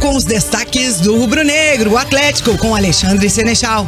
com os destaques do Rubro Negro, o Atlético, com Alexandre Senechal.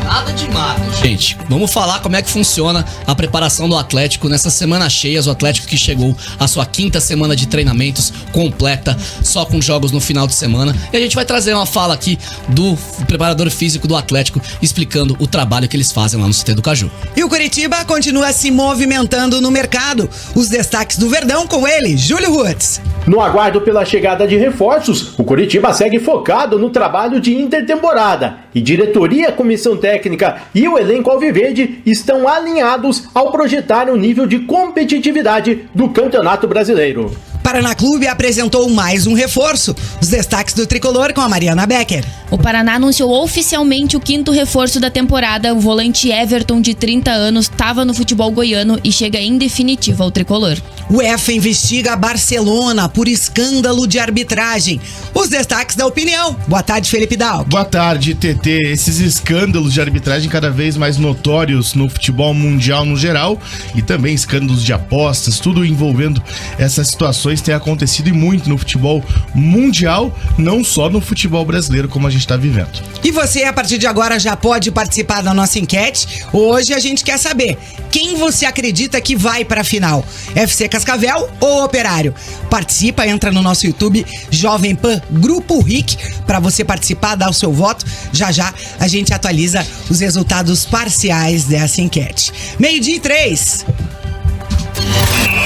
Nada de mato, gente. Vamos falar como é que funciona a preparação do Atlético nessas semanas cheias. O Atlético que chegou à sua 5ª semana de treinamentos completa, só com jogos no final de semana. E a gente vai trazer uma fala aqui do preparador físico do Atlético, explicando o trabalho que eles fazem lá no CT do Caju. E o Coritiba continua se movimentando no mercado. Os destaques do Verdão com ele, Júlio Rutz. No aguardo pela chegada de reforços, o Coritiba segue focado no trabalho de intertemporada. E diretoria, comissão técnica e o elenco alviverde estão alinhados ao projetar o nível de competitividade do Campeonato Brasileiro. Paraná Clube apresentou mais um reforço. Os destaques do tricolor com a Mariana Becker. O Paraná anunciou oficialmente o 5º reforço da temporada. O volante Everton, de 30 anos, estava no futebol goiano e chega em definitivo ao tricolor. O UEFA investiga a Barcelona por escândalo de arbitragem. Os destaques da opinião. Boa tarde, Felipe Dalk. Boa tarde, TT. Esses escândalos de arbitragem cada vez mais notórios no futebol mundial no geral e também escândalos de apostas, tudo envolvendo essas situações tem acontecido e muito no futebol mundial, não só no futebol brasileiro como a gente está vivendo. E você, a partir de agora, já pode participar da nossa enquete. Hoje a gente quer saber quem você acredita que vai para a final, FC Cascavel ou Operário? Participa, entra no nosso YouTube Jovem Pan Grupo RIC para você participar, dar o seu voto. Já já a gente atualiza os resultados parciais dessa enquete. 12:03.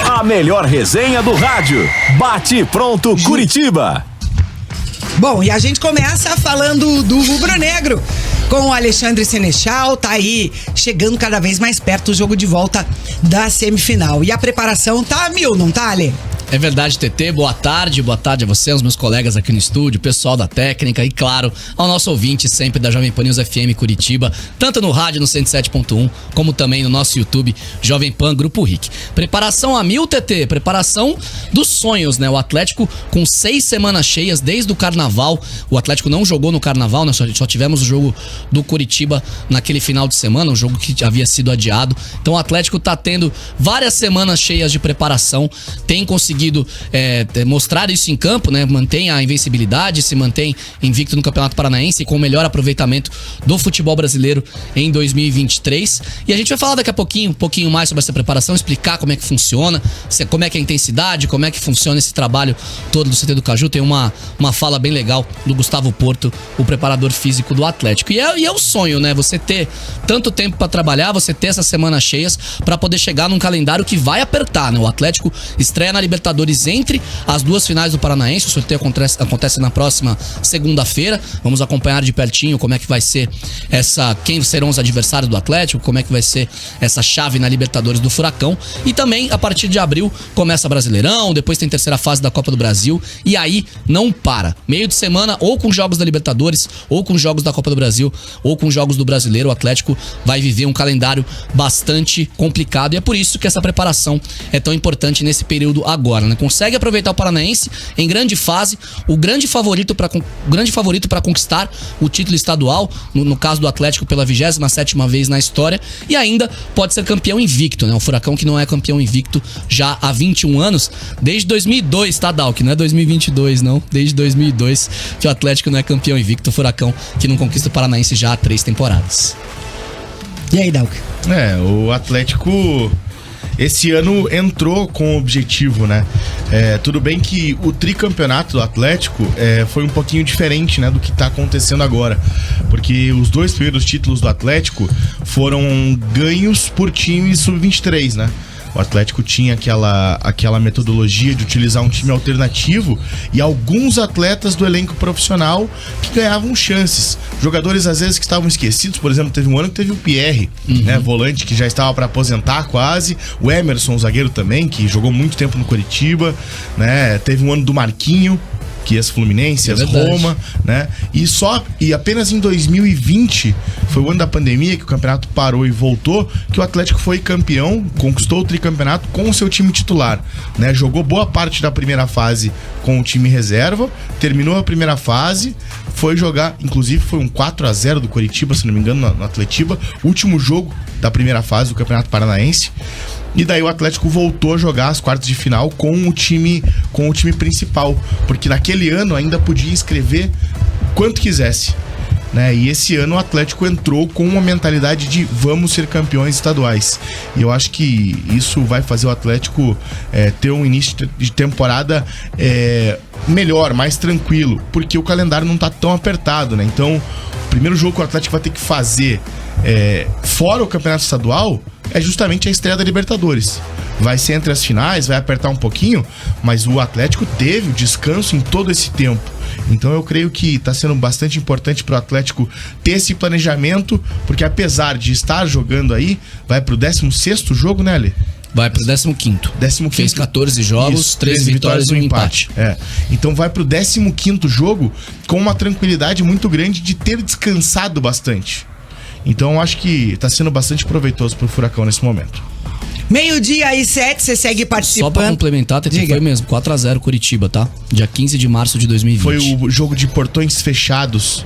A melhor resenha do rádio. Bate pronto Curitiba. Bom, e a gente começa falando do Rubro Negro com o Alexandre Senechal. Tá aí chegando cada vez mais perto o jogo de volta da semifinal. E a preparação tá a mil, não tá, Ale? É verdade, TT. Boa tarde a você, aos meus colegas aqui no estúdio, pessoal da técnica e, claro, ao nosso ouvinte sempre da Jovem Pan News FM Curitiba, tanto no rádio no 107.1, como também no nosso YouTube Jovem Pan Grupo RIC. Preparação a mil, TT, preparação dos sonhos, né? O Atlético com 6 semanas cheias desde o Carnaval. O Atlético não jogou no Carnaval, nós só tivemos o jogo do Curitiba naquele final de semana, um jogo que havia sido adiado. Então o Atlético tá tendo várias semanas cheias de preparação, tem conseguido mostrar isso em campo, né? Mantém a invencibilidade, se mantém invicto no Campeonato Paranaense com o melhor aproveitamento do futebol brasileiro em 2023. E a gente vai falar daqui a pouquinho, um pouquinho mais sobre essa preparação, explicar como é que funciona, como é que é a intensidade, como é que funciona esse trabalho todo do CT do Caju. Tem uma fala bem legal do Gustavo Porto, o preparador físico do Atlético. E é o sonho, né? Você ter tanto tempo pra trabalhar, você ter essas semanas cheias pra poder chegar num calendário que vai apertar, né? O Atlético estreia na Libertadores entre as duas finais do Paranaense. O sorteio acontece na próxima segunda-feira. Vamos acompanhar de pertinho como é que vai ser quem serão os adversários do Atlético, como é que vai ser essa chave na Libertadores do Furacão. E também, a partir de abril, começa Brasileirão, depois tem terceira fase da Copa do Brasil, e aí não para. Meio de semana, ou com jogos da Libertadores, ou com jogos da Copa do Brasil, ou com jogos do Brasileiro, o Atlético vai viver um calendário bastante complicado, e é por isso que essa preparação é tão importante nesse período agora, né? Consegue aproveitar o Paranaense em grande fase, o grande favorito para conquistar o título estadual, no caso do Atlético pela 27ª vez na história, e ainda pode ser campeão invicto, né? O Furacão que não é campeão invicto já há 21 anos, desde 2002, tá, Dalk? Não é 2022, não. Desde 2002 que o Atlético não é campeão invicto, o Furacão que não conquista o Paranaense já há 3 temporadas. E aí, Dalk? O Atlético esse ano entrou com o objetivo, né? Tudo bem que o tricampeonato do Atlético foi um pouquinho diferente, né, do que tá acontecendo agora, porque os 2 primeiros títulos do Atlético foram ganhos por times sub-23, né? O Atlético tinha aquela metodologia de utilizar um time alternativo e alguns atletas do elenco profissional que ganhavam chances. Jogadores, às vezes, que estavam esquecidos. Por exemplo, teve um ano que teve o Pierre, né, volante, que já estava para aposentar quase. O Emerson, zagueiro também, que jogou muito tempo no Coritiba, né? Teve um ano do Marquinho, que ex-Fluminense, ex-Roma, né? E apenas em 2020, foi o ano da pandemia, que o campeonato parou e voltou, que o Atlético foi campeão, conquistou o tricampeonato com o seu time titular, né? Jogou boa parte da primeira fase com o time reserva, terminou a primeira fase, foi jogar, inclusive foi um 4-0 do Coritiba, se não me engano, no Atletiba, último jogo da primeira fase do Campeonato Paranaense. E daí o Atlético voltou a jogar as quartas de final com o time principal, porque naquele ano ainda podia inscrever quanto quisesse, né? E esse ano o Atlético entrou com uma mentalidade de vamos ser campeões estaduais. E eu acho que isso vai fazer o Atlético ter um início de temporada melhor, mais tranquilo, porque o calendário não tá tão apertado, né? Então, o primeiro jogo que o Atlético vai ter que fazer fora o campeonato estadual é justamente a estreia da Libertadores. Vai ser entre as finais, vai apertar um pouquinho, mas o Atlético teve o descanso em todo esse tempo. Então eu creio que está sendo bastante importante para o Atlético ter esse planejamento, porque apesar de estar jogando aí, vai pro 16º jogo, né, Ale? Vai pro 15º. Fez 14 jogos, isso, 13 vitórias e um empate. Então vai pro 15º jogo com uma tranquilidade muito grande de ter descansado bastante. Então eu acho que tá sendo bastante proveitoso pro Furacão nesse momento. 12:07, você segue participando. Só pra complementar, foi mesmo, 4-0 Curitiba, tá? Dia 15 de março de 2020. Foi o jogo de portões fechados,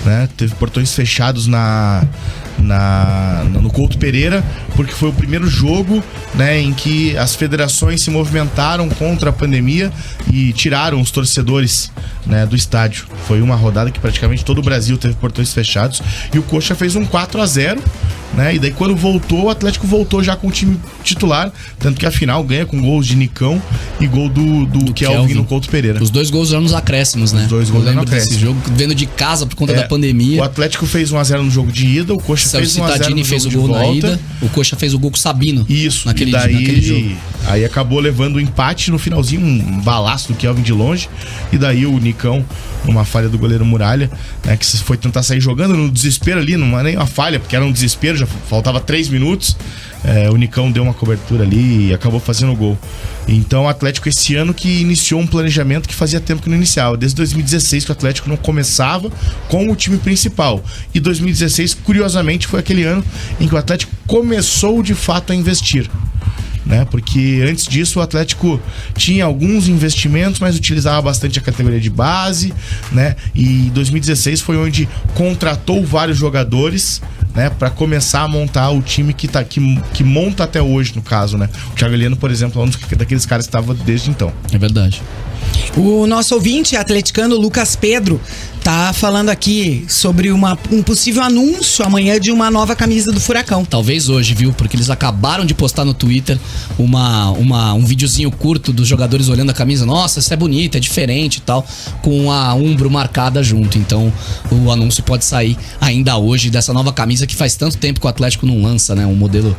né? Teve portões fechados no Couto Pereira, porque foi o primeiro jogo, né, em que as federações se movimentaram contra a pandemia e tiraram os torcedores, né, do estádio. Foi uma rodada que praticamente todo o Brasil teve portões fechados e o Coxa fez um 4-0, né? E daí quando voltou, o Atlético voltou já com o time titular, tanto que a final ganha com gols de Nicão e gol do Kelvin no Couto Pereira. Os dois gols já nos acréscimos, né? Os dois gols já nos acréscimos. Desse jogo, vendo de casa por conta da pandemia. O Atlético fez 1-0 no jogo de ida, o Coxa fez 1-0 no jogo fez o de gol volta. na ida, o Coxa fez o gol com o Sabino. Isso, naquele jogo. Aí acabou levando o empate no finalzinho, um balaço do Kelvin de longe, e daí o Nicão, numa falha do goleiro Muralha, né, que foi tentar sair jogando no desespero ali, não é nem uma falha, porque era um desespero, já faltava 3 minutos, o Nicão deu uma cobertura ali e acabou fazendo o gol. Então o Atlético esse ano que iniciou um planejamento que fazia tempo que não iniciava, desde 2016 que o Atlético não começava com o time principal, e 2016 curiosamente foi aquele ano em que o Atlético começou de fato a investir, né? Porque antes disso o Atlético tinha alguns investimentos, mas utilizava bastante a categoria de base, né? E 2016 foi onde contratou vários jogadores, né, para começar a montar o time que monta até hoje, no caso, né? O Thiago Heleno, por exemplo, é um daqueles caras que estava desde então. É verdade. O nosso ouvinte atleticano Lucas Pedro tá falando aqui sobre um possível anúncio amanhã de uma nova camisa do Furacão. Talvez hoje, viu? Porque eles acabaram de postar no Twitter um videozinho curto dos jogadores olhando a camisa. Nossa, essa é bonita, é diferente e tal, com a Umbro marcada junto. Então o anúncio pode sair ainda hoje dessa nova camisa que faz tanto tempo que o Atlético não lança, né? Um modelo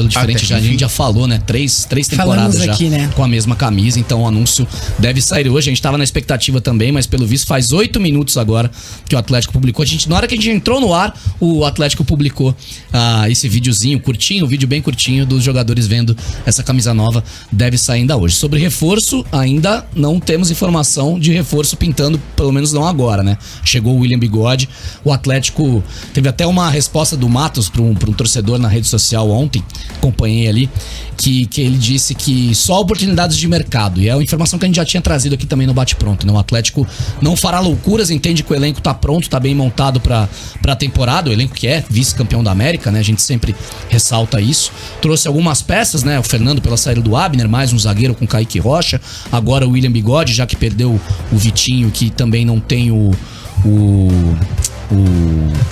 diferente. A gente já falou, né? Três temporadas já aqui, né, com a mesma camisa. Então o anúncio deve sair hoje. A gente tava na expectativa também, mas pelo visto faz 8 minutos agora que o Atlético publicou. Na hora que a gente entrou no ar, o Atlético publicou esse videozinho curtinho, um vídeo bem curtinho dos jogadores vendo essa camisa nova. Deve sair ainda hoje. Sobre reforço, ainda não temos informação de reforço pintando, pelo menos não agora, né? Chegou o William Bigode. O Atlético teve até uma resposta do Matos para um torcedor na rede social ontem, acompanhei ali, que ele disse que só oportunidades de mercado. E é uma informação que a gente já tinha trazido aqui também no Bate Pronto, né? O Atlético não fará loucuras, entende que o elenco tá pronto, tá bem montado pra temporada, o elenco que é vice-campeão da América, né? A gente sempre ressalta isso. Trouxe algumas peças, né? O Fernando pela saída do Abner, mais um zagueiro com Kaique Rocha. Agora o William Bigode, já que perdeu o Vitinho, que também não tem o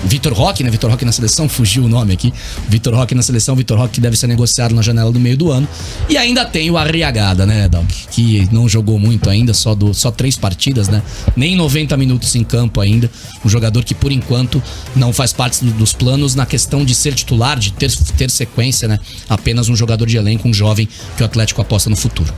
Vitor Roque, né? Vitor Roque na seleção, fugiu o nome aqui. Vitor Roque na seleção, Vitor Roque que deve ser negociado na janela do meio do ano. E ainda tem o Arriagada, né, Dalk? Que não jogou muito ainda, só 3 partidas, né? Nem 90 minutos em campo ainda. Um jogador que, por enquanto, não faz parte dos planos na questão de ser titular, de ter sequência, né? Apenas um jogador de elenco, um jovem que o Atlético aposta no futuro.